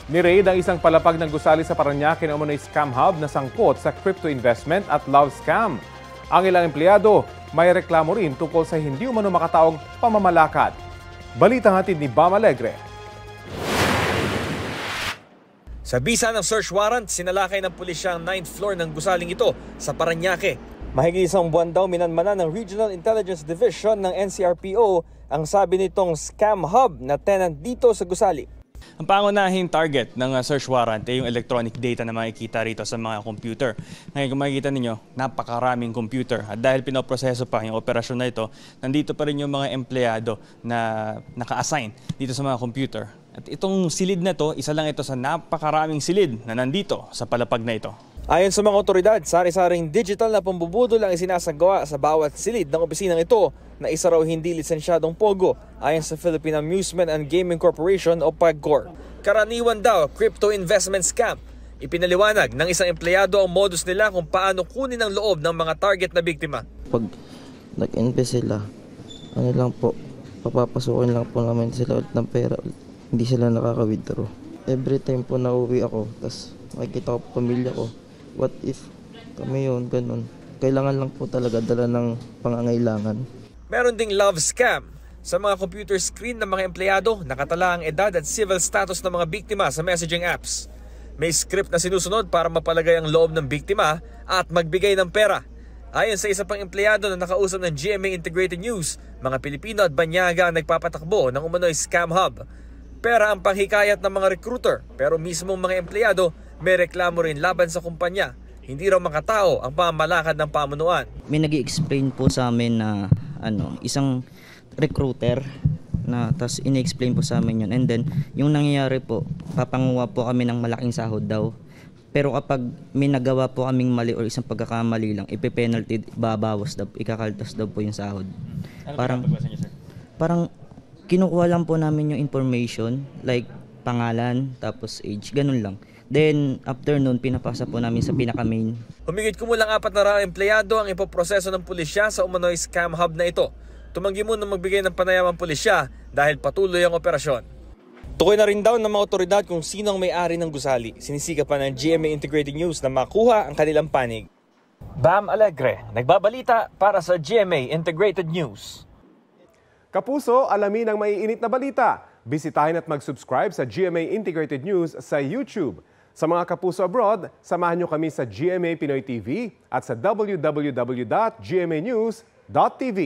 Ni-raid ang isang palapag ng gusali sa Parañaque na umano'y scam hub na sangkot sa crypto investment at love scam. Ang ilang empleyado may reklamo rin tungkol sa hindi umano makataong pamamalakad. Balitang hatid ni Bam Alegre. Sa bisa ng search warrant, sinalakay ng pulisya ang 9th floor ng gusaling ito sa Parañaque. Mahigit isang buwan daw minanmanan ng Regional Intelligence Division ng NCRPO ang sabi nitong scam hub na tenant dito sa gusali. Ang pangunahing target ng search warrant ay yung electronic data na makikita rito sa mga computer. Ngayon kung makikita ninyo, napakaraming computer. At dahil pinoproseso pa yung operasyon na ito, nandito pa rin yung mga empleyado na naka-assign dito sa mga computer. At itong silid na to, isa lang ito sa napakaraming silid na nandito sa palapag na ito. Ayon sa mga otoridad, sari-saring digital na pambubudol ang isinasagawa sa bawat silid ng opisinang ito na isa raw hindi lisensyadong pogo ayon sa Philippine Amusement and Gaming Corporation o PAGCOR. Karaniwan daw crypto investment scam. Ipinaliwanag ng isang empleyado ang modus nila kung paano kunin ang loob ng mga target na biktima. Pag nag-invest sila, ano lang po, papapasukin lang po namin sila ulit ng pera. Hindi sila nakaka-withdraw. Every time po na uwi ako, tapos makikita ko pamilya ko, what if kami yun, ganun. Kailangan lang po talaga dala ng pangangailangan. Meron ding love scam. Sa mga computer screen ng mga empleyado, nakatala ang edad at civil status ng mga biktima sa messaging apps. May script na sinusunod para mapalagay ang loob ng biktima at magbigay ng pera. Ayon sa isa pang empleyado na nakausap ng GMA Integrated News, mga Pilipino at Banyaga ang nagpapatakbo ng umano'y scam hub. Pera ang panghikayat ng mga recruiter, pero mismong mga empleyado may reklamo rin laban sa kumpanya. Hindi raw makatao ang pamamalakad ng pamunuan. May nag-i-explain po sa amin na isang recruiter na tas ini-explain po sa amin yun. And then yung nangyayari po, papanguha po kami ng malaking sahod daw. Pero kapag may nagawa po kaming mali o isang pagkakamali lang, ipe-penalty, babawas daw, ikakaltas daw po yung sahod. Parang kinukuha lang po namin yung information, like pangalan, tapos age, ganun lang. Then, after nun, pinapasa po namin sa pinaka-main. Humigit kumulang 4 na raang empleyado ang ipoproseso ng pulisya sa umano'y scam hub na ito. Tumanggi muna magbigay ng panayam ang pulisya dahil patuloy ang operasyon. Tukoy na rin daw ng mga otoridad kung sino ang may-ari ng gusali. Sinisika pa ng GMA Integrated News na makuha ang kanilang panig. Bam Alegre, nagbabalita para sa GMA Integrated News. Kapuso, alamin ang maiinit na balita. Bisitahin at mag-subscribe sa GMA Integrated News sa YouTube. Sa mga kapuso abroad, samahan nyo kami sa GMA Pinoy TV at sa www.gmanews.tv.